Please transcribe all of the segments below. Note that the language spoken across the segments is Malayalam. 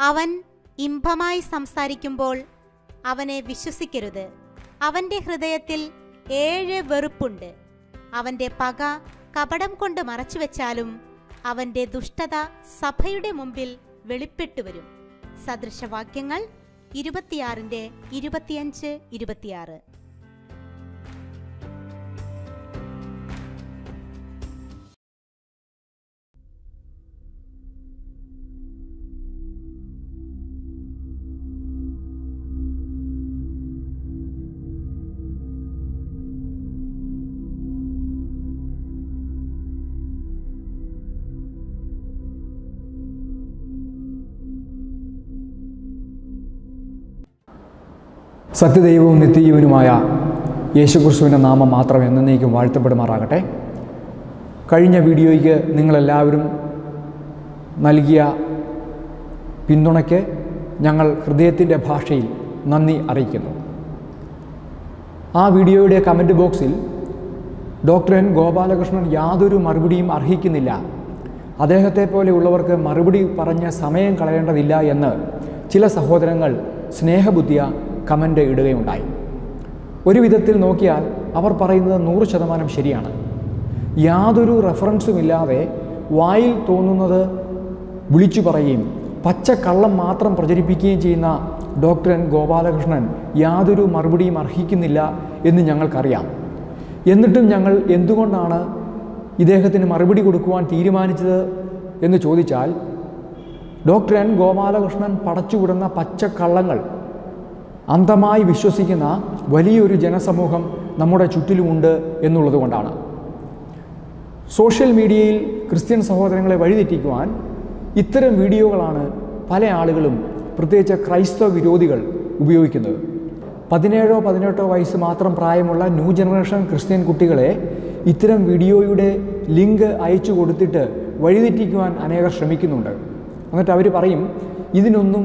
അവൻ ഇമ്പമായി സംസാരിക്കുമ്പോൾ അവനെ വിശ്വസിക്കരുത്. അവന്റെ ഹൃദയത്തിൽ 7 വെറുപ്പുണ്ട്. അവന്റെ പക കപടം കൊണ്ട് മറച്ചുവെച്ചാലും അവന്റെ ദുഷ്ടത സഭയുടെ മുമ്പിൽ വെളിപ്പെട്ടുവരും. സദൃശവാക്യങ്ങൾ 26:25-26. സത്യദൈവവും നിത്യജീവനുമായ യേശുക്രിസ്തുവിൻ്റെ നാമം മാത്രം എന്നേക്കും വാഴ്ത്തപ്പെടുമാറാകട്ടെ. കഴിഞ്ഞ വീഡിയോയ്ക്ക് നിങ്ങളെല്ലാവരും നൽകിയ പിന്തുണയ്ക്ക് ഞങ്ങൾ ഹൃദയത്തിൻ്റെ ഭാഷയിൽ നന്ദി അറിയിക്കുന്നു. ആ വീഡിയോയുടെ കമൻറ്റ് ബോക്സിൽ ഡോക്ടർ എൻ ഗോപാലകൃഷ്ണൻ യാതൊരു മറുപടിയും അർഹിക്കുന്നില്ല, അദ്ദേഹത്തെ പോലെയുള്ളവർക്ക് മറുപടി പറഞ്ഞ് സമയം കളയേണ്ടതില്ല എന്ന് ചില സഹോദരങ്ങൾ സ്നേഹബുദ്ധിയ കമൻ്റ് ഇടുകയുണ്ടായി. ഒരു വിധത്തിൽ നോക്കിയാൽ അവർ പറയുന്നത് 100% ശരിയാണ്. യാതൊരു റെഫറൻസുമില്ലാതെ വായിൽ തോന്നുന്നത് വിളിച്ചു പറയുകയും പച്ചക്കള്ളം മാത്രം പ്രചരിപ്പിക്കുകയും ചെയ്യുന്ന ഡോക്ടർ എൻ ഗോപാലകൃഷ്ണൻ യാതൊരു മറുപടിയും അർഹിക്കുന്നില്ല എന്ന് ഞങ്ങൾക്കറിയാം. എന്നിട്ടും ഞങ്ങൾ എന്തുകൊണ്ടാണ് ഇദ്ദേഹത്തിന് മറുപടി കൊടുക്കുവാൻ തീരുമാനിച്ചത് എന്ന് ചോദിച്ചാൽ, ഡോക്ടർ എൻ ഗോപാലകൃഷ്ണൻ പടച്ചുവിടുന്ന പച്ചക്കള്ളങ്ങൾ അന്ധമായി വിശ്വസിക്കുന്ന വലിയൊരു ജനസമൂഹം നമ്മുടെ ചുറ്റിലുമുണ്ട് എന്നുള്ളതുകൊണ്ടാണ്. സോഷ്യൽ മീഡിയയിൽ ക്രിസ്ത്യൻ സഹോദരങ്ങളെ വഴിതെറ്റിക്കുവാൻ ഇത്തരം വീഡിയോകളാണ് പല ആളുകളും, പ്രത്യേകിച്ച് ക്രൈസ്തവ വിരോധികൾ ഉപയോഗിക്കുന്നത്. 17-18 വയസ്സ് മാത്രം പ്രായമുള്ള ന്യൂ ജനറേഷൻ ക്രിസ്ത്യൻ കുട്ടികളെ ഇത്തരം വീഡിയോയുടെ ലിങ്ക് അയച്ചു കൊടുത്തിട്ട് വഴിതെറ്റിക്കുവാൻ അനേകർ ശ്രമിക്കുന്നുണ്ട്. എന്നിട്ട് അവർ പറയും, ഇതിനൊന്നും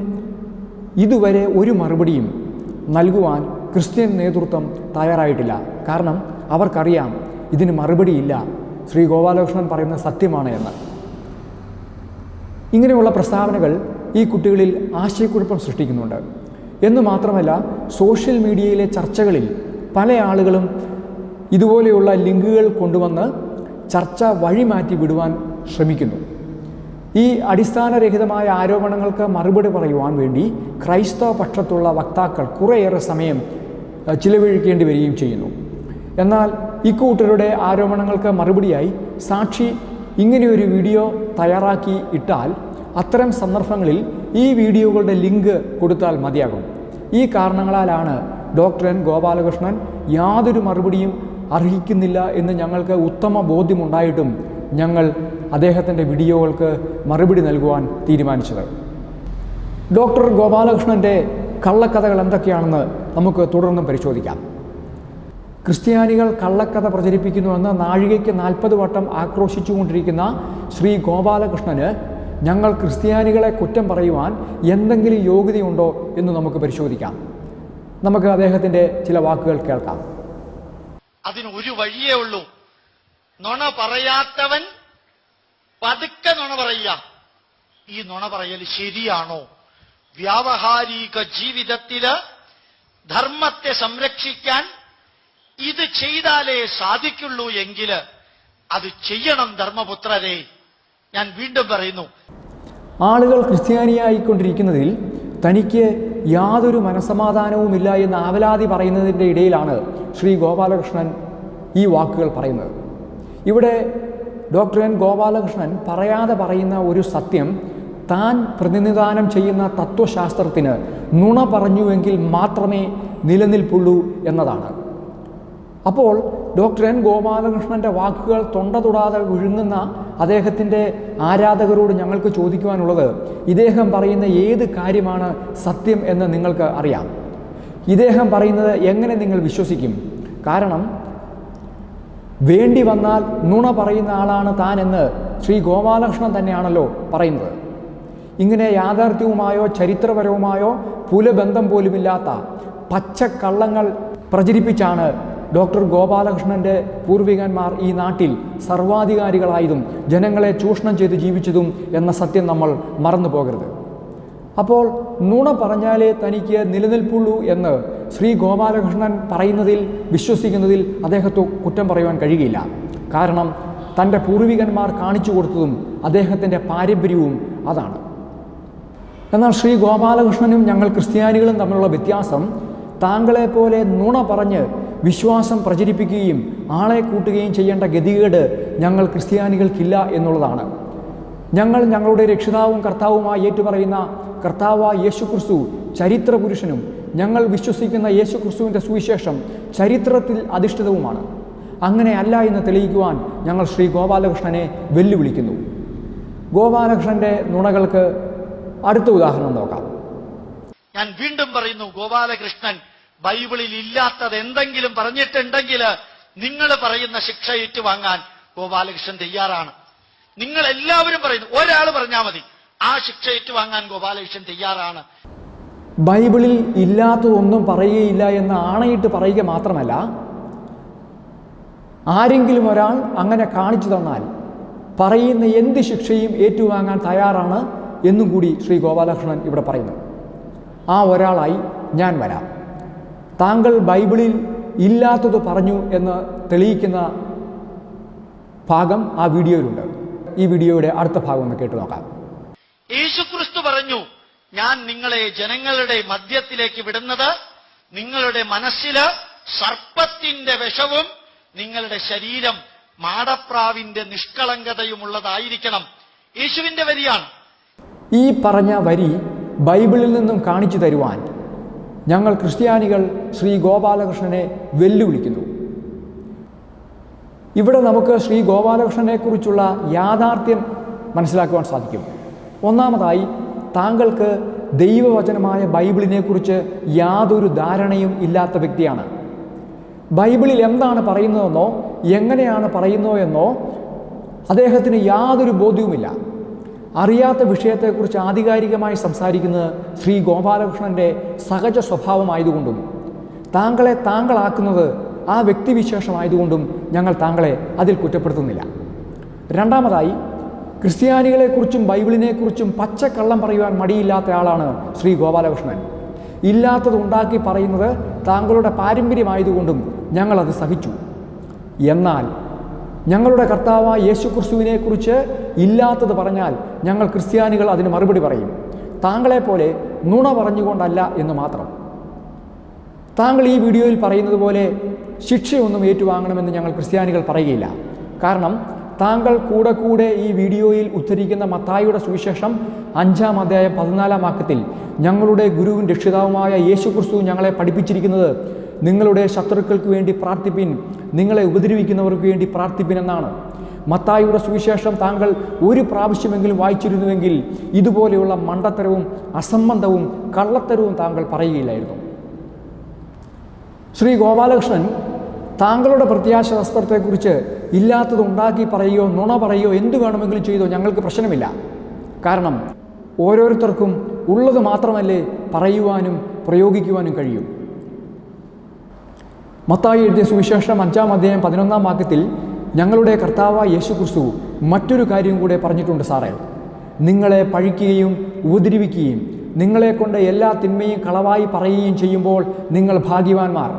ഇതുവരെ ഒരു മറുപടിയും നൽകുവാൻ ക്രിസ്ത്യൻ നേതൃത്വം തയ്യാറായിട്ടില്ല. കാരണം അവർക്കറിയാം ഇതിന് മറുപടിയില്ല, ശ്രീ ഗോപാലകൃഷ്ണൻ പറയുന്ന സത്യമാണ് എന്ന്. ഇങ്ങനെയുള്ള പ്രസ്താവനകൾ ഈ കുട്ടികളിൽ ആശയക്കുഴപ്പം സൃഷ്ടിക്കുന്നുണ്ട്. എന്ന് മാത്രമല്ല, സോഷ്യൽ മീഡിയയിലെ ചർച്ചകളിൽ പല ആളുകളും ഇതുപോലെയുള്ള ലിങ്കുകൾ കൊണ്ടുവന്ന് ചർച്ച വഴിമാറ്റി വിടുവാൻ ശ്രമിക്കുന്നു. ഈ അടിസ്ഥാനരഹിതമായ ആരോപണങ്ങൾക്ക് മറുപടി പറയുവാൻ വേണ്ടി ക്രൈസ്തവ പക്ഷത്തുള്ള വക്താക്കൾ കുറേയേറെ സമയം ചിലവഴിക്കേണ്ടി വരികയും ചെയ്യുന്നു. എന്നാൽ ഇക്കൂട്ടരുടെ ആരോപണങ്ങൾക്ക് മറുപടിയായി സാക്ഷി ഇങ്ങനെയൊരു വീഡിയോ തയ്യാറാക്കി ഇട്ടാൽ അത്തരം സന്ദർഭങ്ങളിൽ ഈ വീഡിയോകളുടെ ലിങ്ക് കൊടുത്താൽ മതിയാകും. ഈ കാരണങ്ങളാലാണ് ഡോക്ടർ എൻ ഗോപാലകൃഷ്ണൻ യാതൊരു മറുപടിയും അർഹിക്കുന്നില്ല എന്ന് ഞങ്ങൾക്ക് ഉത്തമ ബോധ്യമുണ്ടായിട്ടും ഞങ്ങൾ അദ്ദേഹത്തിൻ്റെ വീഡിയോകൾക്ക് മറുപടി നൽകുവാൻ തീരുമാനിച്ചത്. ഡോക്ടർ ഗോപാലകൃഷ്ണൻ്റെ കള്ളക്കഥകൾ എന്തൊക്കെയാണെന്ന് നമുക്ക് തുടർന്ന് പരിശോധിക്കാം. ക്രിസ്ത്യാനികൾ കള്ളക്കഥ പ്രചരിപ്പിക്കുന്നുവെന്ന് നാഴികയ്ക്ക് 40 വട്ടം ആക്രോശിച്ചുകൊണ്ടിരിക്കുന്ന ശ്രീ ഗോപാലകൃഷ്ണന് ഞങ്ങൾ ക്രിസ്ത്യാനികളെ കുറ്റം പറയുവാൻ എന്തെങ്കിലും യോഗ്യതയുണ്ടോ എന്ന് നമുക്ക് പരിശോധിക്കാം. നമുക്ക് അദ്ദേഹത്തിൻ്റെ ചില വാക്കുകൾ കേൾക്കാം. അതിന് ഒരു വഴിയേ ഉള്ളൂ. നുണ പറയാത്തവൻ പതുക്കെ നുണ പറയുക. ഈ നുണ പറയൽ ശരിയാണോ? വ്യാവഹാരിക ജീവിതത്തില് ധർമ്മത്തെ സംരക്ഷിക്കാൻ ഇത് ചെയ്താലേ സാധിക്കുള്ളൂ എങ്കിൽ അത് ചെയ്യണം ധർമ്മപുത്രരെ. ഞാൻ വീണ്ടും പറയുന്നു, ആളുകൾ ക്രിസ്ത്യാനിയായിക്കൊണ്ടിരിക്കുന്നതിൽ തനിക്ക് യാതൊരു മനസമാധാനവുമില്ല എന്ന് ആവലാതി പറയുന്നതിൻ്റെ ഇടയിലാണ് ശ്രീ ഗോപാലകൃഷ്ണൻ ഈ വാക്കുകൾ പറയുന്നത്. ഇവിടെ ഡോക്ടർ എൻ ഗോപാലകൃഷ്ണൻ പറയാതെ പറയുന്ന ഒരു സത്യം, താൻ പ്രതിനിധാനം ചെയ്യുന്ന തത്വശാസ്ത്രത്തിന് നുണ പറഞ്ഞുവെങ്കിൽ മാത്രമേ നിലനിൽപ്പുള്ളൂ എന്നതാണ്. അപ്പോൾ ഡോക്ടർ എൻ ഗോപാലകൃഷ്ണൻ്റെ വാക്കുകൾ തൊണ്ട തൊടാതെ വിഴുങ്ങുന്ന അദ്ദേഹത്തിൻ്റെ ആരാധകരോട് ഞങ്ങൾക്ക് ചോദിക്കുവാനുള്ളത്, ഇദ്ദേഹം പറയുന്ന ഏത് കാര്യമാണ് സത്യം എന്ന് നിങ്ങൾക്ക് അറിയാം. ഇദ്ദേഹം പറയുന്നത് എങ്ങനെ നിങ്ങൾ വിശ്വസിക്കും? കാരണം വേണ്ടി വന്നാൽ നുണ പറയുന്ന ആളാണ് താൻ എന്ന് ശ്രീ ഗോപാലകൃഷ്ണൻ തന്നെയാണല്ലോ പറയുന്നത്. ഇങ്ങനെ യാഥാർത്ഥ്യവുമായോ ചരിത്രപരവുമായോ പുലബന്ധം പോലുമില്ലാത്ത പച്ചക്കള്ളങ്ങൾ പ്രചരിപ്പിച്ചാണ് ഡോക്ടർ ഗോപാലകൃഷ്ണൻ്റെ പൂർവികന്മാർ ഈ നാട്ടിൽ സർവാധികാരികളായതും ജനങ്ങളെ ചൂഷണം ചെയ്ത് ജീവിച്ചതും എന്ന സത്യം നമ്മൾ മറന്നു പോകരുത്. അപ്പോൾ നുണ പറഞ്ഞാലേ തനിക്ക് നിലനിൽപ്പുള്ളൂ എന്ന് ശ്രീ ഗോപാലകൃഷ്ണൻ പറയുന്നതിൽ വിശ്വസിക്കുന്നതിൽ അദ്ദേഹത്തെ കുറ്റം പറയുവാൻ കഴിയുകയില്ല. കാരണം തൻ്റെ പൂർവികന്മാർ കാണിച്ചു കൊടുത്തതും അദ്ദേഹത്തിൻ്റെ പാരമ്പര്യവും അതാണ്. എന്നാൽ ശ്രീ ഗോപാലകൃഷ്ണനും ഞങ്ങൾ ക്രിസ്ത്യാനികളും തമ്മിലുള്ള വ്യത്യാസം താങ്കളെപ്പോലെ നുണ പറഞ്ഞ് വിശ്വാസം പ്രചരിപ്പിക്കുകയും ആളെ കൂട്ടുകയും ചെയ്യേണ്ട ഗതികേട് ഞങ്ങൾ ക്രിസ്ത്യാനികൾക്കില്ല എന്നുള്ളതാണ്. ഞങ്ങൾ ഞങ്ങളുടെ രക്ഷിതാവും കർത്താവുമായി ഏറ്റുപറയുന്ന കർത്താവായ യേശുക്രിസ്തു ചരിത്ര പുരുഷനും ഞങ്ങൾ വിശ്വസിക്കുന്ന യേശുക്രിസ്തുവിൻ്റെ സുവിശേഷം ചരിത്രത്തിൽ അധിഷ്ഠിതവുമാണ്. അങ്ങനെയല്ല എന്ന് തെളിയിക്കുവാൻ ഞങ്ങൾ ശ്രീ ഗോപാലകൃഷ്ണനെ വെല്ലുവിളിക്കുന്നു. ഗോപാലകൃഷ്ണൻ്റെ നുണകൾക്ക് അടുത്ത ഉദാഹരണം നോക്കാം. ഞാൻ വീണ്ടും പറയുന്നു, ഗോപാലകൃഷ്ണൻ ബൈബിളിൽ ഇല്ലാത്തത് എന്തെങ്കിലും പറഞ്ഞിട്ടുണ്ടെങ്കിൽ നിങ്ങൾ പറയുന്ന ശിക്ഷ ഏറ്റുവാങ്ങാൻ ഗോപാലകൃഷ്ണൻ തയ്യാറാണ്. നിങ്ങൾ എല്ലാവരും പറയുന്നു, ഒരാൾ പറഞ്ഞാൽ മതി, ആ ശിക്ഷ ഏറ്റുവാങ്ങാൻ ഗോപാലകൃഷ്ണൻ തയ്യാറാണ്. ബൈബിളിൽ ഇല്ലാത്തതൊന്നും പറയുകയില്ല എന്ന് ആണയിട്ട് പറയുക മാത്രമല്ല, ആരെങ്കിലും ഒരാൾ അങ്ങനെ കാണിച്ചു തന്നാൽ പറയുന്ന എന്ത് ശിക്ഷയും ഏറ്റുവാങ്ങാൻ തയ്യാറാണ് എന്നും കൂടി ശ്രീ ഗോപാലകൃഷ്ണൻ ഇവിടെ പറയുന്നു. ആ ഒരാളായി ഞാൻ വരാം. താങ്കൾ ബൈബിളിൽ ഇല്ലാത്തത് പറഞ്ഞു എന്ന് തെളിയിക്കുന്ന ഭാഗം ആ വീഡിയോയിലുണ്ട്. ഈ വീഡിയോയുടെ അടുത്ത ഭാഗം ഒന്ന് കേട്ടു നോക്കാം. യേശുക്രിസ്തു പറഞ്ഞു, ഞാൻ നിങ്ങളെ ജനങ്ങളുടെ മധ്യത്തിലേക്ക് വിടുന്നത് നിങ്ങളുടെ മനസ്സില് സർപ്പത്തിന്റെ വിഷവും നിങ്ങളുടെ ശരീരം മാടപ്രാവിന്റെ നിഷ്കളങ്കതയുമുള്ളതായിരിക്കണം. യേശുവിന്റെ വരിയാണ്. ഈ പറഞ്ഞ വരി ബൈബിളിൽ നിന്നും കാണിച്ചു തരുവാൻ ഞങ്ങൾ ക്രിസ്ത്യാനികൾ ശ്രീ ഗോപാലകൃഷ്ണനെ വെല്ലുവിളിക്കുന്നു. ഇവിടെ നമുക്ക് ശ്രീ ഗോപാലകൃഷ്ണനെക്കുറിച്ചുള്ള യാഥാർത്ഥ്യം മനസ്സിലാക്കുവാൻ സാധിക്കും. ഒന്നാമതായി, താങ്കൾക്ക് ദൈവവചനമായ ബൈബിളിനെക്കുറിച്ച് യാതൊരു ധാരണയും ഇല്ലാത്ത വ്യക്തിയാണ്. ബൈബിളിൽ എന്താണ് പറയുന്നതെന്നോ എങ്ങനെയാണ് പറയുന്നതെന്നോ അദ്ദേഹത്തിന് യാതൊരു ബോധ്യവുമില്ല. അറിയാത്ത വിഷയത്തെക്കുറിച്ച് ആധികാരികമായി സംസാരിക്കുന്നത് ശ്രീ ഗോപാലകൃഷ്ണൻ്റെ സഹജ സ്വഭാവമായതുകൊണ്ടും താങ്കളെ താങ്കളാക്കുന്നത് ആ വ്യക്തിവിശേഷമായതുകൊണ്ടും ഞങ്ങൾ താങ്കളെ അതിൽ കുറ്റപ്പെടുത്തുന്നില്ല. രണ്ടാമതായി, ക്രിസ്ത്യാനികളെക്കുറിച്ചും ബൈബിളിനെക്കുറിച്ചും പച്ചക്കള്ളം പറയുവാൻ മടിയില്ലാത്ത ആളാണ് ശ്രീ ഗോപാലകൃഷ്ണൻ. ഇല്ലാത്തത് ഉണ്ടാക്കി പറയുന്നത് താങ്കളുടെ പാരമ്പര്യമായതുകൊണ്ടും ഞങ്ങളത് സഹിച്ചു. എന്നാൽ ഞങ്ങളുടെ കർത്താവായ യേശുക്രിസ്തുവിനെക്കുറിച്ച് ഇല്ലാത്തത് പറഞ്ഞാൽ ഞങ്ങൾ ക്രിസ്ത്യാനികൾ അതിന് മറുപടി പറയും. താങ്കളെപ്പോലെ നുണ പറഞ്ഞുകൊണ്ടല്ല എന്ന് മാത്രം. താങ്കൾ ഈ വീഡിയോയിൽ പറയുന്നത് പോലെ ശിക്ഷയൊന്നും ഏറ്റുവാങ്ങണമെന്ന് ഞങ്ങൾ ക്രിസ്ത്യാനികൾ പറയുകയില്ല. കാരണം താങ്കൾ കൂടെ ഈ വീഡിയോയിൽ ഉദ്ധരിക്കുന്ന മത്തായിയുടെ സുവിശേഷം 5-ാം അധ്യായം 14-ാം വാക്യത്തിൽ ഞങ്ങളുടെ ഗുരുവും രക്ഷിതാവുമായ യേശുക്രിസ്തു ഞങ്ങളെ പഠിപ്പിച്ചിരിക്കുന്നത് നിങ്ങളുടെ ശത്രുക്കൾക്ക് വേണ്ടി പ്രാർത്ഥിപ്പിൻ, നിങ്ങളെ ഉപദ്രവിക്കുന്നവർക്ക് വേണ്ടി പ്രാർത്ഥിപ്പിൻ എന്നാണ്. മത്തായിയുടെ സുവിശേഷം താങ്കൾ ഒരു പ്രാവശ്യമെങ്കിലും വായിച്ചിരുന്നുവെങ്കിൽ ഇതുപോലെയുള്ള മണ്ടത്തരവും അസംബന്ധവും കള്ളത്തരവും താങ്കൾ പറയുകയില്ലായിരുന്നു. ശ്രീ ഗോപാലകൃഷ്ണൻ താങ്കളുടെ പ്രത്യാശ ശാസ്ത്രത്തെക്കുറിച്ച് ഇല്ലാത്തത് ഉണ്ടാക്കി പറയുകയോ നുണ പറയുകയോ എന്തു വേണമെങ്കിലും ചെയ്തോ ഞങ്ങൾക്ക് പ്രശ്നമില്ല. കാരണം ഓരോരുത്തർക്കും ഉള്ളത് മാത്രമല്ലേ പറയുവാനും പ്രയോഗിക്കുവാനും കഴിയും. മത്തായി എഴുതിയ സുവിശേഷം 5-ാം അധ്യായം 11-ാം വാക്യത്തിൽ ഞങ്ങളുടെ കർത്താവായ യേശുക്രിസ്തു മറ്റൊരു കാര്യം കൂടെ പറഞ്ഞിട്ടുണ്ട് സാറേ. നിങ്ങളെ പഴിക്കുകയും ഉപദ്രവിക്കുകയും നിങ്ങളെക്കൊണ്ട് എല്ലാ തിന്മയും കളവായി പറയുകയും ചെയ്യുമ്പോൾ നിങ്ങൾ ഭാഗ്യവാന്മാർ.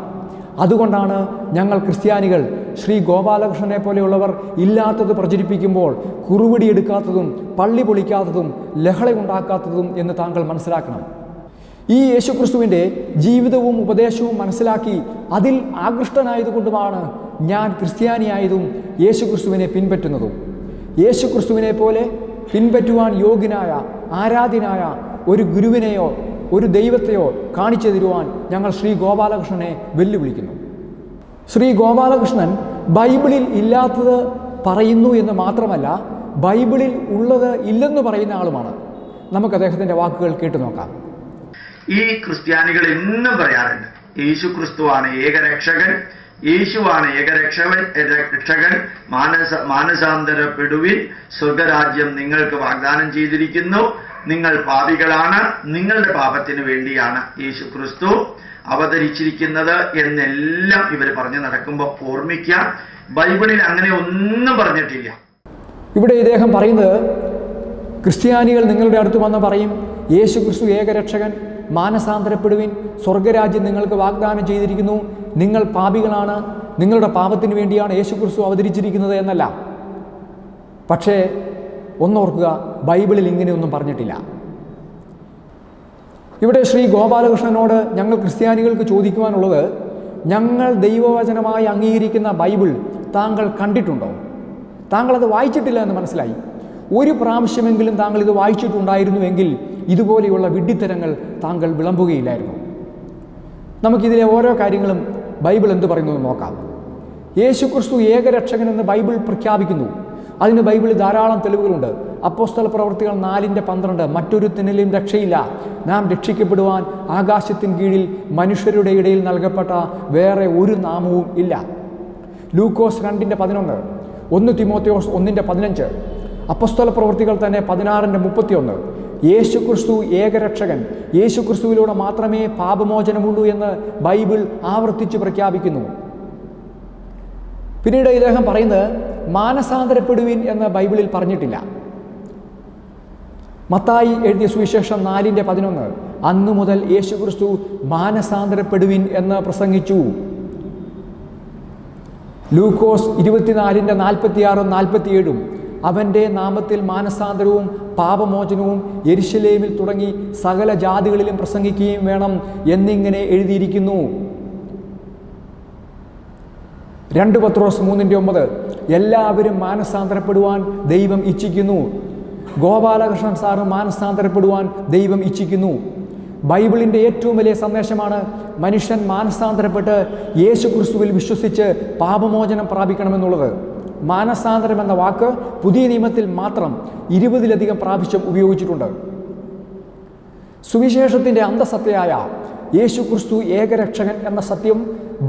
അതുകൊണ്ടാണ് ഞങ്ങൾ ക്രിസ്ത്യാനികൾ ശ്രീ ഗോപാലകൃഷ്ണനെ പോലെയുള്ളവർ ഇല്ലാത്തത് പ്രചരിപ്പിക്കുമ്പോൾ കുറുവടി എടുക്കാത്തതും പള്ളി പൊളിക്കാത്തതും ലഹളയുണ്ടാക്കാത്തതും എന്ന് താങ്കൾ മനസ്സിലാക്കണം. ഈ യേശുക്രിസ്തുവിൻ്റെ ജീവിതവും ഉപദേശവും മനസ്സിലാക്കി അതിൽ ആകൃഷ്ടനായതുകൊണ്ടുമാണ് ഞാൻ ക്രിസ്ത്യാനിയായതും യേശുക്രിസ്തുവിനെ പിൻപറ്റുന്നതും. യേശുക്രിസ്തുവിനെ പോലെ പിൻപറ്റുവാൻ യോഗ്യനായ ആരാധ്യനായ ഒരു ഗുരുവിനെയോ ഒരു ദൈവത്തെയോ കാണിച്ചു തരുവാൻ ഞങ്ങൾ ശ്രീ ഗോപാലകൃഷ്ണനെ വെല്ലുവിളിക്കുന്നു. ശ്രീ ഗോപാലകൃഷ്ണൻ ബൈബിളിൽ ഇല്ലാത്തത് പറയുന്നു എന്ന് മാത്രമല്ല, ബൈബിളിൽ ഉള്ളത് ഇല്ലെന്ന് പറയുന്ന ആളുമാണ്. നമുക്ക് അദ്ദേഹത്തിൻ്റെ വാക്കുകൾ കേട്ടു നോക്കാം. ഈ ക്രിസ്ത്യാനികൾ എന്നും പറയാറുണ്ട്, യേശു ക്രിസ്തുവാണ് ഏകരക്ഷകൻ, യേശുവാണ് രക്ഷകൻ, മാനസാന്തരപ്പെടുവിൻ, സ്വർഗരാജ്യം നിങ്ങൾക്ക് വാഗ്ദാനം ചെയ്തിരിക്കുന്നു, നിങ്ങൾ പാപികളാണ്, നിങ്ങളുടെ പാപത്തിന് വേണ്ടിയാണ് യേശു ക്രിസ്തു അവതരിച്ചിരിക്കുന്നത് എന്നെല്ലാം ഇവർ പറഞ്ഞു നടക്കുമ്പോൾ ഓർമ്മിക്കുക, ബൈബിളിൽ അങ്ങനെ ഒന്നും പറഞ്ഞിട്ടില്ല. ഇവിടെ ഇദ്ദേഹം പറയുന്നത് ക്രിസ്ത്യാനികൾ നിങ്ങളുടെ അടുത്ത് വന്ന് പറയും യേശുക്രിസ്തു ഏകരക്ഷകൻ, മാനസാന്തരപ്പെടുവിൻ, സ്വർഗരാജ്യം നിങ്ങൾക്ക് വാഗ്ദാനം ചെയ്തിരിക്കുന്നു, നിങ്ങൾ പാപികളാണ്, നിങ്ങളുടെ പാപത്തിന് വേണ്ടിയാണ് യേശുക്രിസ്തു അവതരിച്ചിരിക്കുന്നത് എന്നല്ല. പക്ഷേ ഒന്നോർക്കുക, ബൈബിളിൽ ഇങ്ങനെയൊന്നും പറഞ്ഞിട്ടില്ല. ഇവിടെ ശ്രീ ഗോപാലകൃഷ്ണനോട് ഞങ്ങൾ ക്രിസ്ത്യാനികൾക്ക് ചോദിക്കുവാനുള്ളത്, ഞങ്ങൾ ദൈവവചനമായി അംഗീകരിക്കുന്ന ബൈബിൾ താങ്കൾ കണ്ടിട്ടുണ്ടോ? താങ്കൾ അത് വായിച്ചിട്ടില്ല എന്ന് മനസ്സിലായി. ഒരു പ്രാവശ്യമെങ്കിലും താങ്കൾ ഇത് വായിച്ചിട്ടുണ്ടായിരുന്നുവെങ്കിൽ ഇതുപോലെയുള്ള വിഡ്ഢിത്തരങ്ങൾ താങ്കൾ വിളമ്പുകയില്ലായിരുന്നു. നമുക്കിതിലെ ഓരോ കാര്യങ്ങളും ബൈബിൾ എന്ത് പറയുന്നു എന്ന് നോക്കാം. യേശുക്രിസ്തു ഏകരക്ഷകനെന്ന് ബൈബിൾ പ്രഖ്യാപിക്കുന്നു. അതിന് ബൈബിളിൽ ധാരാളം തെളിവുകളുണ്ട്. അപ്പോസ്തല പ്രവൃത്തികൾ 4:12 മറ്റൊരുത്തനിലും രക്ഷയില്ല, നാം രക്ഷിക്കപ്പെടുവാൻ ആകാശത്തിന് കീഴിൽ മനുഷ്യരുടെ ഇടയിൽ നൽകപ്പെട്ട വേറെ ഒരു നാമവും ഇല്ല. ലൂക്കോസ് 2:11, 1 തിമോത്തിയോസ് 1:15, അപ്പോസ്തല പ്രവൃത്തികൾ തന്നെ 16:31. യേശുക്രിസ്തു ഏകരക്ഷകൻ, യേശുക്രിസ്തുവിലൂടെ മാത്രമേ പാപമോചനമുള്ളൂ എന്ന് ബൈബിൾ ആവർത്തിച്ച് പ്രഖ്യാപിക്കുന്നു. പിന്നീട് ഇദ്ദേഹം പറയുന്നത് മാനസാന്തരപ്പെടുവിൻ എന്ന് ബൈബിളിൽ പറഞ്ഞിട്ടില്ല. മത്തായി എഴുതിയ സുവിശേഷം 4:11 അന്നു മുതൽ യേശുക്രിസ്തു മാനസാന്തരപ്പെടുവിൻ എന്ന് പ്രസംഗിച്ചു. ലൂക്കോസ് 24:46-47 അവൻ്റെ നാമത്തിൽ മാനസാന്തരവും പാപമോചനവും യെരുശലേമിൽ തുടങ്ങി സകല ജാതികളിലും പ്രസംഗിക്കുകയും വേണം എന്നിങ്ങനെ എഴുതിയിരിക്കുന്നു. 2 പത്രോസ് 3:9 എല്ലാവരും മാനസാന്തരപ്പെടുവാൻ ദൈവം ഇച്ഛിക്കുന്നു. ഗോപാലകൃഷ്ണൻ സാറ് മാനസാന്തരപ്പെടുവാൻ ദൈവം ഇച്ഛിക്കുന്നു. ബൈബിളിൻ്റെ ഏറ്റവും വലിയ സന്ദേശമാണ് മനുഷ്യൻ മാനസാന്തരപ്പെട്ട് യേശുക്രിസ്തുവിൽ വിശ്വസിച്ച് പാപമോചനം പ്രാപിക്കണമെന്നുള്ളത്. മാനസാന്തരം എന്ന വാക്ക് പുതിയ നിയമത്തിൽ മാത്രം 20-ലധികം പ്രാവശ്യം ഉപയോഗിച്ചിട്ടുണ്ട്. സുവിശേഷത്തിൻ്റെ അന്തസത്തയായ യേശുക്രിസ്തു ഏകരക്ഷകൻ എന്ന സത്യം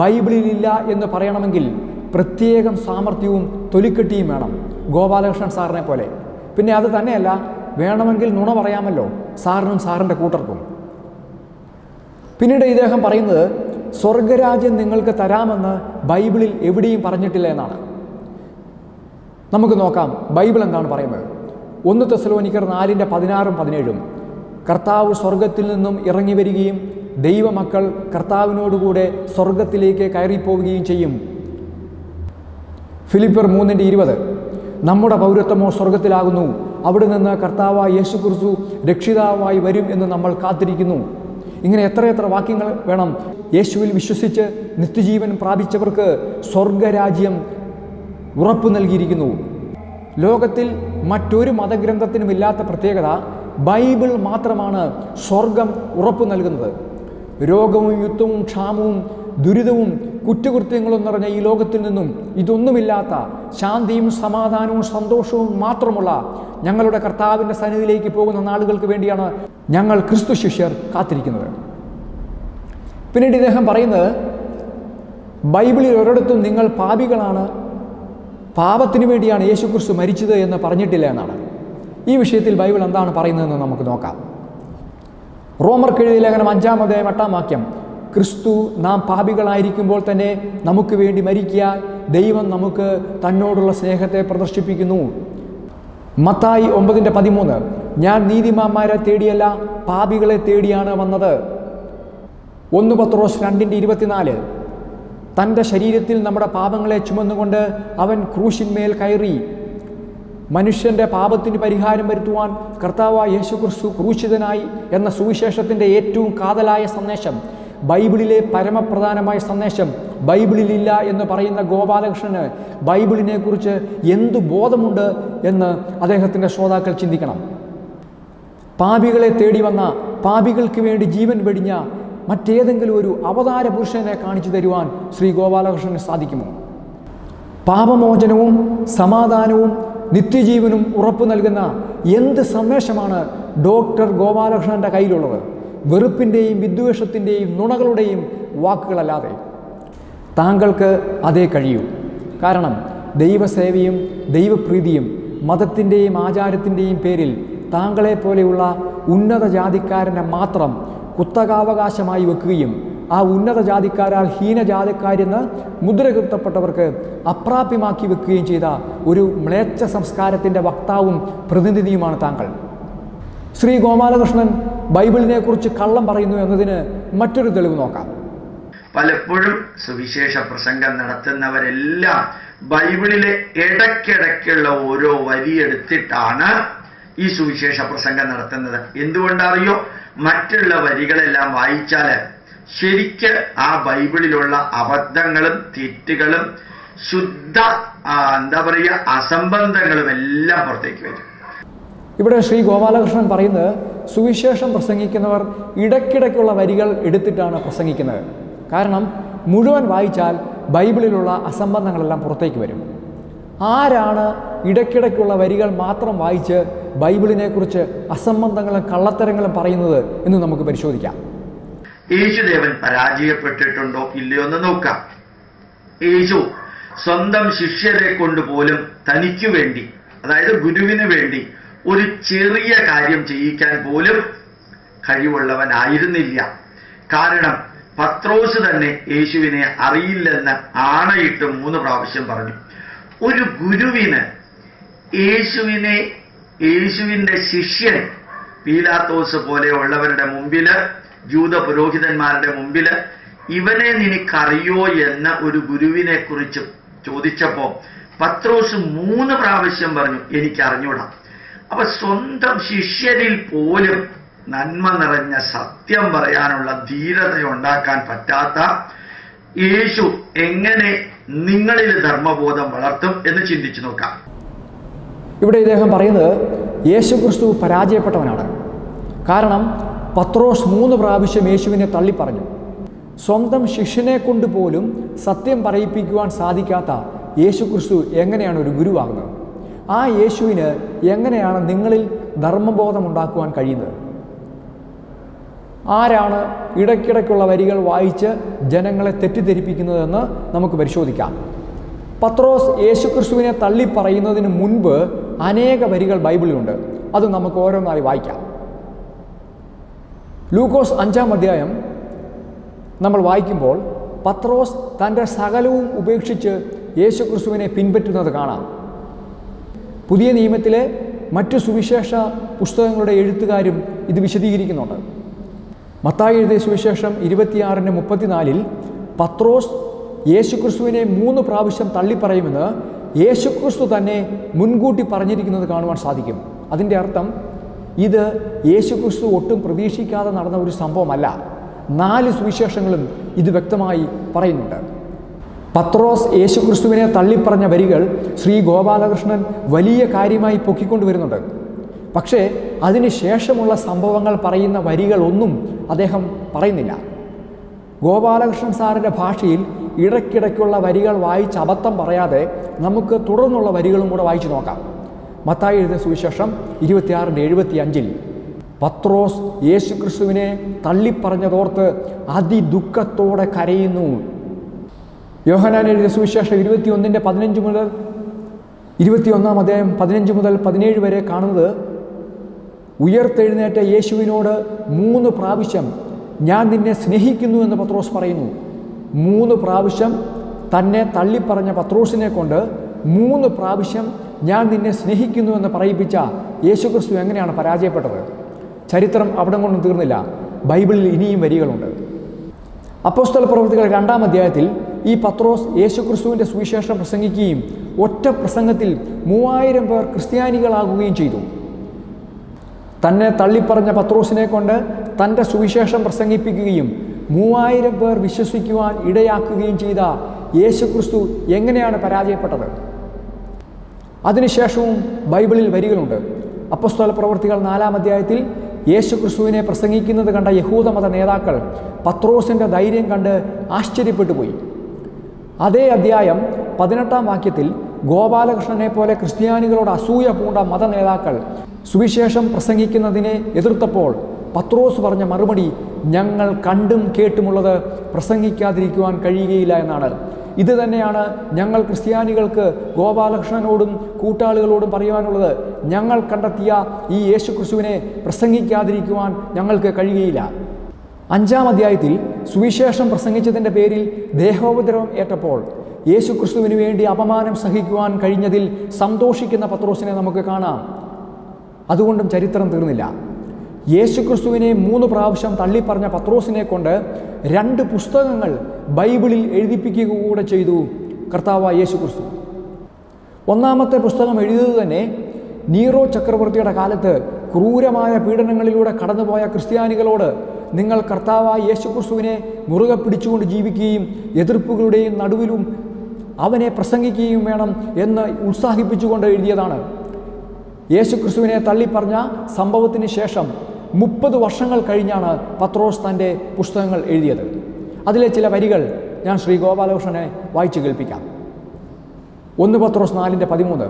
ബൈബിളിലില്ല എന്ന് പറയണമെങ്കിൽ പ്രത്യേകം സാമർഥ്യവും തൊലിക്കെട്ടിയും വേണം, ഗോപാലകൃഷ്ണൻ സാറിനെ പോലെ. പിന്നെ അത് തന്നെയല്ല, വേണമെങ്കിൽ നുണ പറയാമല്ലോ സാറിനും സാറിൻ്റെ കൂട്ടർക്കും. പിന്നീട് ഇദ്ദേഹം പറയുന്നത് സ്വർഗരാജ്യം നിങ്ങൾക്ക് തരാമെന്ന് ബൈബിളിൽ എവിടെയും പറഞ്ഞിട്ടില്ല എന്നാണ്. നമുക്ക് നോക്കാം ബൈബിൾ എന്താണ് പറയുന്നത്. 1 തെസ്സലോനിക്കർ 4:16-17 കർത്താവ് സ്വർഗത്തിൽ നിന്നും ഇറങ്ങി വരികയും ദൈവമക്കൾ കർത്താവിനോടുകൂടെ സ്വർഗത്തിലേക്ക് കയറിപ്പോവുകയും ചെയ്യും. ഫിലിപ്പിയർ 3:20 നമ്മുടെ പൗരത്വമോ സ്വർഗത്തിലാകുന്നു, അവിടെ നിന്ന് കർത്താവായ യേശുക്രിസ്തു രക്ഷിതാവായി വരും എന്ന് നമ്മൾ കാത്തിരിക്കുന്നു. ഇങ്ങനെ എത്രയെത്ര വാക്യങ്ങൾ വേണം. യേശുവിൽ വിശ്വസിച്ച് നിത്യജീവൻ പ്രാപിച്ചവർക്ക് സ്വർഗരാജ്യം ഉറപ്പു നൽകിയിരിക്കുന്നു. ലോകത്തിൽ മറ്റൊരു മതഗ്രന്ഥത്തിനും ഇല്ലാത്ത പ്രത്യേകത ബൈബിൾ മാത്രമാണ് സ്വർഗം ഉറപ്പു നൽകുന്നത്. രോഗവും യുദ്ധവും ക്ഷാമവും ദുരിതവും കുറ്റകൃത്യങ്ങളും നിറഞ്ഞ ഈ ലോകത്തിൽ നിന്നും ഇതൊന്നുമില്ലാത്ത ശാന്തിയും സമാധാനവും സന്തോഷവും മാത്രമുള്ള ഞങ്ങളുടെ കർത്താവിൻ്റെ സന്നിധിയിലേക്ക് പോകുന്ന നാളുകൾക്ക് വേണ്ടിയാണ് ഞങ്ങൾ ക്രിസ്തു ശിഷ്യർ കാത്തിരിക്കുന്നത്. പിന്നീട് ഇദ്ദേഹം പറയുന്നത് ബൈബിളിൽ ഒരിടത്തും നിങ്ങൾ പാപികളാണ്, പാപത്തിനു വേണ്ടിയാണ് യേശുക്രിസ്തു മരിച്ചത് എന്ന് പറഞ്ഞിട്ടില്ല എന്നാണ്. ഈ വിഷയത്തിൽ ബൈബിൾ എന്താണ് പറയുന്നതെന്ന് നമുക്ക് നോക്കാം. റോമർക്കെഴുതിയ ലേഖനം 5-8 ക്രിസ്തു നാം പാപികളായിരിക്കുമ്പോൾ തന്നെ നമുക്ക് വേണ്ടി മരിക്കാൻ ദൈവം നമുക്ക് തന്നോടുള്ള സ്നേഹത്തെ പ്രദർശിപ്പിക്കുന്നു. മത്തായി 9:13 ഞാൻ നീതിമാന്മാരെ തേടിയല്ല പാപികളെ തേടിയാണ് വന്നത്. 1 പത്രോസ് 2:24 തൻ്റെ ശരീരത്തിൽ നമ്മുടെ പാപങ്ങളെ ചുമന്നുകൊണ്ട് അവൻ ക്രൂശിന്മേൽ കയറി. മനുഷ്യൻ്റെ പാപത്തിന് പരിഹാരം വരുത്തുവാൻ കർത്താവായ യേശുക്രിസ്തു ക്രൂശിതനായി എന്ന സുവിശേഷത്തിൻ്റെ ഏറ്റവും കാതലായ സന്ദേശം, ബൈബിളിലെ പരമപ്രധാനമായ സന്ദേശം ബൈബിളിലില്ല എന്ന് പറയുന്ന ഗോപാലകൃഷ്ണന് ബൈബിളിനെക്കുറിച്ച് എന്തു ബോധമുണ്ട് എന്ന് അദ്ദേഹത്തിൻ്റെ ശ്രോതാക്കൾ ചിന്തിക്കണം. പാപികളെ തേടി വന്ന, പാപികൾക്ക് വേണ്ടി ജീവൻ വെടിഞ്ഞ മറ്റേതെങ്കിലും ഒരു അവതാര പുരുഷനെ കാണിച്ചു തരുവാൻ ശ്രീ ഗോപാലകൃഷ്ണന് സാധിക്കുമോ? പാപമോചനവും സമാധാനവും നിത്യജീവനും ഉറപ്പു നൽകുന്ന എന്ത് സന്ദേശമാണ് ഡോക്ടർ ഗോപാലകൃഷ്ണൻ്റെ കയ്യിലുള്ളത്? വെറുപ്പിൻ്റെയും വിദ്വേഷത്തിൻ്റെയും നുണകളുടെയും വാക്കുകളല്ലാതെ. താങ്കൾക്ക് അതേ കഴിയൂ. കാരണം ദൈവസേവയും ദൈവപ്രീതിയും മതത്തിൻ്റെയും ആചാരത്തിൻ്റെയും പേരിൽ താങ്കളെപ്പോലെയുള്ള ഉന്നത ജാതിക്കാരനെ മാത്രം കുത്തകാവകാശമായി വെക്കുകയും ആ ഉന്നത ജാതിക്കാരാൽ ഹീനജാതിക്കാരെന്ന് മുദ്രകുത്തപ്പെട്ടവർക്ക് അപ്രാപ്യമാക്കി വെക്കുകയും ചെയ്ത ഒരു മ്ലേച്ഛ സംസ്കാരത്തിൻ്റെ വക്താവും പ്രതിനിധിയുമാണ് താങ്കൾ. ശ്രീ ഗോപാലകൃഷ്ണൻ ബൈബിളിനെ കുറിച്ച് കള്ളം പറയുന്നു എന്നതിന് മറ്റൊരു തെളിവ് നോക്കാം. പലപ്പോഴും സുവിശേഷ പ്രസംഗം നടത്തുന്നവരെല്ലാം ബൈബിളിലെ ഇടയ്ക്കിടയ്ക്കുള്ള ഓരോ വരിയെടുത്തിട്ടാണ് ഈ സുവിശേഷ പ്രസംഗം നടത്തുന്നത്. എന്തുകൊണ്ടറിയോ? മറ്റുള്ള വരികളെല്ലാം വായിച്ചാൽ ശരിക്ക് ആ ബൈബിളിലുള്ള അബദ്ധങ്ങളും തെറ്റുകളും ശുദ്ധ അസംബന്ധങ്ങളും എല്ലാം പുറത്തേക്ക് വരും. ഇവിടെ ശ്രീ ഗോപാലകൃഷ്ണൻ പറയുന്നത് സുവിശേഷം പ്രസംഗിക്കുന്നവർ ഇടയ്ക്കിടയ്ക്കുള്ള വരികൾ എടുത്തിട്ടാണ് പ്രസംഗിക്കുന്നത്. കാരണം മുഴുവൻ വായിച്ചാൽ ബൈബിളിലുള്ള അസംബന്ധങ്ങളെല്ലാം പുറത്തേക്ക് വരും. ആരാണ് ഇടയ്ക്കിടയ്ക്കുള്ള വരികൾ മാത്രം വായിച്ച് ബൈബിളിനെക്കുറിച്ച് അസംബന്ധങ്ങളും കള്ളത്തരങ്ങളും പറയുന്നത് എന്ന് നമുക്ക് പരിശോധിക്കാം. യേശുദേവൻ പരാജയപ്പെട്ടിട്ടുണ്ടോ ഇല്ലയോ എന്ന് നോക്കാം. യേശു സ്വന്തം ശിഷ്യരെ കൊണ്ടുപോലും തനിക്കു വേണ്ടി, അതായത് ഗുരുവിന് വേണ്ടി ഒരു ചെറിയ കാര്യം ചെയ്യിക്കാൻ പോലും കഴിവുള്ളവനായിരുന്നില്ല. കാരണം പത്രോസ് തന്നെ യേശുവിനെ അറിയില്ലെന്ന് ആണയിട്ട് 3 പ്രാവശ്യം പറഞ്ഞു. ഒരു ഗുരുവിന് യേശുവിന്റെ ശിഷ്യൻ പീലാത്തോസ് പോലെയുള്ളവരുടെ മുമ്പില്, ജൂത പുരോഹിതന്മാരുടെ മുമ്പില് ഇവനെ നിനക്കറിയോ എന്ന് ഒരു ഗുരുവിനെ കുറിച്ച് ചോദിച്ചപ്പോ പത്രോസ് 3 പ്രാവശ്യം പറഞ്ഞു എനിക്കറിഞ്ഞൂടാ. അപ്പൊ സ്വന്തം ശിഷ്യരിൽ പോലും നന്മ നിറഞ്ഞ സത്യം പറയാനുള്ള ധീരത ഉണ്ടാക്കാൻ പറ്റാത്ത യേശു എങ്ങനെ നിങ്ങളിൽ ധർമ്മബോധം വളർത്തും എന്ന് ചിന്തിച്ചു നോക്കാം. ഇവിടെ ഇദ്ദേഹം പറയുന്നത് യേശു ക്രിസ്തു പരാജയപ്പെട്ടവനാണ്. കാരണം പത്രോസ് 3 പ്രാവശ്യം യേശുവിനെ തള്ളിപ്പറഞ്ഞു. സ്വന്തം ശിഷ്യനെ കൊണ്ട് പോലും സത്യം പറയിപ്പിക്കുവാൻ സാധിക്കാത്ത യേശു ക്രിസ്തു എങ്ങനെയാണ് ഒരു ഗുരുവാകുന്നത്? ആ യേശുവിന് എങ്ങനെയാണ് നിങ്ങളിൽ ധർമ്മബോധം ഉണ്ടാക്കുവാൻ കഴിയുന്നത്? ആരാണ് ഇടയ്ക്കിടയ്ക്കുള്ള വരികൾ വായിച്ച് ജനങ്ങളെ തെറ്റിദ്ധരിപ്പിക്കുന്നതെന്ന് നമുക്ക് പരിശോധിക്കാം. പത്രോസ് യേശു ക്രിസ്തുവിനെ തള്ളിപ്പറയുന്നതിന് മുൻപ് അനേക വരികൾ ബൈബിളിലുണ്ട്. അത് നമുക്ക് ഓരോന്നായി വായിക്കാം. ലൂക്കോസ് 5-ാം അധ്യായം നമ്മൾ വായിക്കുമ്പോൾ പത്രോസ് തൻ്റെ സകലവും ഉപേക്ഷിച്ച് യേശു ക്രിസ്തുവിനെ പിൻപറ്റുന്നത് കാണാം. പുതിയ നിയമത്തിലെ മറ്റു സുവിശേഷ പുസ്തകങ്ങളുടെ എഴുത്തുകാരും ഇത് വിശദീകരിക്കുന്നുണ്ട്. മത്തായി എഴുതിയ സുവിശേഷം 26:34 പത്രോസ് യേശുക്രിസ്തുവിനെ 3 പ്രാവശ്യം തള്ളിപ്പറയുമെന്ന് യേശുക്രിസ്തു തന്നെ മുൻകൂട്ടി പറഞ്ഞിരിക്കുന്നത് കാണുവാൻ സാധിക്കും. അതിൻ്റെ അർത്ഥം ഇത് യേശുക്രിസ്തു ഒട്ടും പ്രതീക്ഷിക്കാതെ നടന്ന ഒരു സംഭവമല്ല. 4 സുവിശേഷങ്ങളും ഇത് വ്യക്തമായി പറയുന്നുണ്ട്. പത്രോസ് യേശുക്രിസ്തുവിനെ തള്ളിപ്പറഞ്ഞ വരികൾ ശ്രീ ഗോപാലകൃഷ്ണൻ വലിയ കാര്യമായി പൊക്കിക്കൊണ്ടുവരുന്നുണ്ട്. പക്ഷേ അതിനുശേഷമുള്ള സംഭവങ്ങൾ പറയുന്ന വരികളൊന്നും അദ്ദേഹം പറയുന്നില്ല. ഗോപാലകൃഷ്ണൻ സാറിൻ്റെ ഭാഷയിൽ ഇടയ്ക്കിടയ്ക്കുള്ള വരികൾ വായിച്ച് അബദ്ധം പറയാതെ നമുക്ക് തുടർന്നുള്ള വരികളും കൂടെ വായിച്ചു നോക്കാം. മത്തായി എഴുതിയ സുവിശേഷം 26:75 പത്രോസ് യേശുക്രിസ്തുവിനെ തള്ളിപ്പറഞ്ഞതോർത്ത് അതിദുഃഖത്തോടെ കരയുന്നു. യോഹന്നാൻ എഴുതിയ സുവിശേഷം 21-15 അധ്യായം 15 മുതൽ 17 വരെ കാണുന്നത് ഉയർത്തെഴുന്നേറ്റ യേശുവിനോട് 3 പ്രാവശ്യം ഞാൻ നിന്നെ സ്നേഹിക്കുന്നു എന്ന് പത്രോസ് പറയുന്നു. 3 പ്രാവശ്യം തന്നെ തള്ളിപ്പറഞ്ഞ പത്രോസിനെ കൊണ്ട് 3 പ്രാവശ്യം ഞാൻ നിന്നെ സ്നേഹിക്കുന്നു എന്ന് പറയിപ്പിച്ച യേശുക്രിസ്തു എങ്ങനെയാണ് പരാജയപ്പെട്ടത്? ചരിത്രം അവിടെ കൊണ്ടും തീർന്നില്ല. ബൈബിളിൽ ഇനിയും വരികളുണ്ട്. അപ്പോസ്തല പ്രവൃത്തികൾ 2-ാം അധ്യായത്തിൽ ഈ പത്രോസ് യേശുക്രിസ്തുവിൻ്റെ സുവിശേഷം പ്രസംഗിക്കുകയും ഒറ്റ പ്രസംഗത്തിൽ 3000 പേർ ക്രിസ്ത്യാനികളാകുകയും ചെയ്തു. തന്നെ തള്ളിപ്പറഞ്ഞ പത്രോസിനെ കൊണ്ട് തൻ്റെ സുവിശേഷം പ്രസംഗിപ്പിക്കുകയും 3000 പേർ വിശ്വസിക്കുവാൻ ഇടയാക്കുകയും ചെയ്ത യേശുക്രിസ്തു എങ്ങനെയാണ് പരാജയപ്പെട്ടത്? അതിനുശേഷവും ബൈബിളിൽ വരികളുണ്ട്. അപ്പോസ്തല പ്രവൃത്തികൾ 4-ാം അധ്യായത്തിൽ യേശുക്രിസ്തുവിനെ പ്രസംഗിക്കുന്നത് കണ്ട യഹൂദമത നേതാക്കൾ പത്രോസിൻ്റെ ധൈര്യം കണ്ട് ആശ്ചര്യപ്പെട്ടു പോയി. അതേ അധ്യായം 18-ാം വാക്യത്തിൽ ഗോപാലകൃഷ്ണനെ പോലെ ക്രിസ്ത്യാനികളോട് അസൂയ പൂണ്ട മത നേതാക്കൾ സുവിശേഷം പ്രസംഗിക്കുന്നതിനെ എതിർത്തപ്പോൾ പത്രോസ് പറഞ്ഞ മറുപടി ഞങ്ങൾ കണ്ടും കേട്ടുമുള്ളത് പ്രസംഗിക്കാതിരിക്കുവാൻ കഴിയുകയില്ല എന്നാണ്. ഇത് തന്നെയാണ് ഞങ്ങൾ ക്രിസ്ത്യാനികൾക്ക് ഗോപാലകൃഷ്ണനോടും കൂട്ടാളികളോടും പറയുവാനുള്ളത്. ഞങ്ങൾ കണ്ടെത്തിയ ഈ യേശുക്രിസ്തുവിനെ പ്രസംഗിക്കാതിരിക്കുവാൻ ഞങ്ങൾക്ക് കഴിയുകയില്ല. 5-ാം അധ്യായത്തിൽ സുവിശേഷം പ്രസംഗിച്ചതിൻ്റെ പേരിൽ ദേഹോപദ്രവം ഏറ്റപ്പോൾ യേശുക്രിസ്തുവിന് വേണ്ടി അപമാനം സഹിക്കുവാൻ കഴിഞ്ഞതിൽ സന്തോഷിക്കുന്ന പത്രോസിനെ നമുക്ക് കാണാം. അതുകൊണ്ടും ചരിത്രം തീർന്നില്ല. യേശുക്രിസ്തുവിനെ 3 പ്രാവശ്യം തള്ളിപ്പറഞ്ഞ പത്രോസിനെ കൊണ്ട് 2 പുസ്തകങ്ങൾ ബൈബിളിൽ എഴുതിപ്പിക്കുക കൂടെ ചെയ്തു കർത്താവായ യേശുക്രിസ്തു. ഒന്നാമത്തെ പുസ്തകം എഴുതിയത് തന്നെ നീറോ ചക്രവർത്തിയുടെ കാലത്ത് ക്രൂരമായ പീഡനങ്ങളിലൂടെ കടന്നുപോയ ക്രിസ്ത്യാനികളോട് നിങ്ങൾ കർത്താവായ യേശുക്രിസ്തുവിനെ മുറുകെ പിടിച്ചുകൊണ്ട് ജീവിക്കുകയും എതിർപ്പുകളുടെയും നടുവിലും അവനെ പ്രസംഗിക്കുകയും വേണം എന്ന് ഉത്സാഹിപ്പിച്ചുകൊണ്ട് എഴുതിയതാണ്. യേശുക്രിസ്തുവിനെ തള്ളിപ്പറഞ്ഞ സംഭവത്തിന് ശേഷം 30 വർഷങ്ങൾ കഴിഞ്ഞാണ് പത്രോസ് തൻ്റെ പുസ്തകങ്ങൾ എഴുതിയത്. അതിലെ ചില വരികൾ ഞാൻ ശ്രീ ഗോപാലകൃഷ്ണനെ വായിച്ചു കേൾപ്പിക്കാം. 1 പത്രോസ് 4:13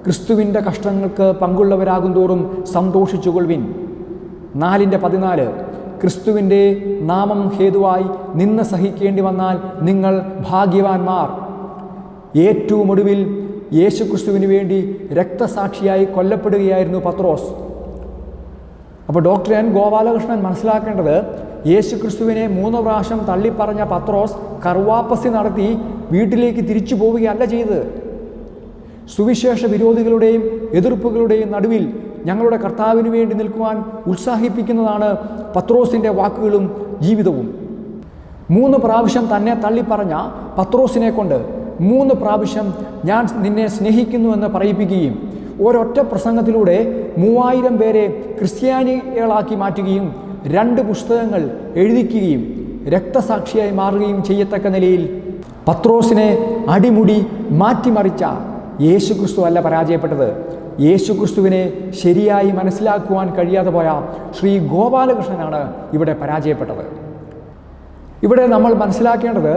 ക്രിസ്തുവിൻ്റെ കഷ്ടങ്ങൾക്ക് പങ്കുള്ളവരാകുന്തോറും സന്തോഷിച്ചുകൊള്ളുവിൻ. 4:14 ക്രിസ്തുവിൻ്റെ നാമം ഹേതുവായി നിന്ന സഹിക്കേണ്ടി വന്നാൽ നിങ്ങൾ ഭാഗ്യവാന്മാർ. ഏറ്റവും ഒടുവിൽ യേശുക്രിസ്തുവിന് വേണ്ടി രക്തസാക്ഷിയായി കൊല്ലപ്പെടുകയായിരുന്നു പത്രോസ്. അപ്പോൾ ഡോക്ടർ എൻ ഗോപാലകൃഷ്ണൻ മനസ്സിലാക്കേണ്ടത് യേശുക്രിസ്തുവിനെ 3 പ്രാവശ്യം തള്ളിപ്പറഞ്ഞ പത്രോസ് കർവാപ്പസി നടത്തി വീട്ടിലേക്ക് തിരിച്ചു പോവുകയല്ല ചെയ്തത്. സുവിശേഷ വിരോധികളുടെയും എതിർപ്പുകളുടെയും നടുവിൽ ഞങ്ങളുടെ കർത്താവിന് വേണ്ടി നിൽക്കുവാൻ ഉത്സാഹിപ്പിക്കുന്നതാണ് പത്രോസിൻ്റെ വാക്കുകളും ജീവിതവും. 3 പ്രാവശ്യം തന്നെ തള്ളിപ്പറഞ്ഞ പത്രോസിനെ കൊണ്ട് 3 പ്രാവശ്യം ഞാൻ നിന്നെ സ്നേഹിക്കുന്നുവെന്ന് പറയിപ്പിക്കുകയും ഒരൊറ്റ പ്രസംഗത്തിലൂടെ 3000 പേരെ ക്രിസ്ത്യാനികളാക്കി മാറ്റുകയും 2 പുസ്തകങ്ങൾ എഴുതിക്കുകയും രക്തസാക്ഷിയായി മാറുകയും ചെയ്യത്തക്ക നിലയിൽ പത്രോസിനെ അടിമുടി മാറ്റിമറിച്ച യേശുക്രിസ്തു അല്ല പരാജയപ്പെട്ടത്. യേശുക്രിസ്തുവിനെ ശരിയായി മനസ്സിലാക്കുവാൻ കഴിയാതെ പോയ ശ്രീ ഗോപാലകൃഷ്ണനാണ് ഇവിടെ പരാജയപ്പെട്ടത്. ഇവിടെ നമ്മൾ മനസ്സിലാക്കേണ്ടത്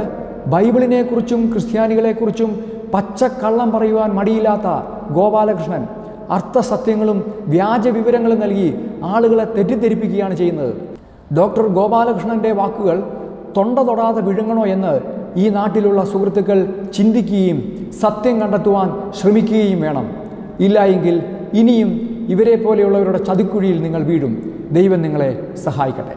ബൈബിളിനെക്കുറിച്ചും ക്രിസ്ത്യാനികളെക്കുറിച്ചും പച്ചക്കള്ളം പറയുവാൻ മടിയില്ലാത്ത ഗോപാലകൃഷ്ണൻ അർത്ഥസത്യങ്ങളും വ്യാജ വിവരങ്ങളും നൽകി ആളുകളെ തെറ്റിദ്ധരിപ്പിക്കുകയാണ് ചെയ്യുന്നത്. ഡോക്ടർ ഗോപാലകൃഷ്ണൻ്റെ വാക്കുകൾ തൊണ്ട തൊടാതെ വിഴുങ്ങണോ എന്ന് ഈ നാട്ടിലുള്ള സുഹൃത്തുക്കൾ ചിന്തിക്കുകയും സത്യം കണ്ടെത്തുവാൻ ശ്രമിക്കുകയും വേണം. ഇല്ല എങ്കിൽ ഇനിയും ഇവരെ പോലെയുള്ളവരുടെ ചതിക്കുഴിയിൽ നിങ്ങൾ വീഴും. ദൈവം നിങ്ങളെ സഹായിക്കട്ടെ.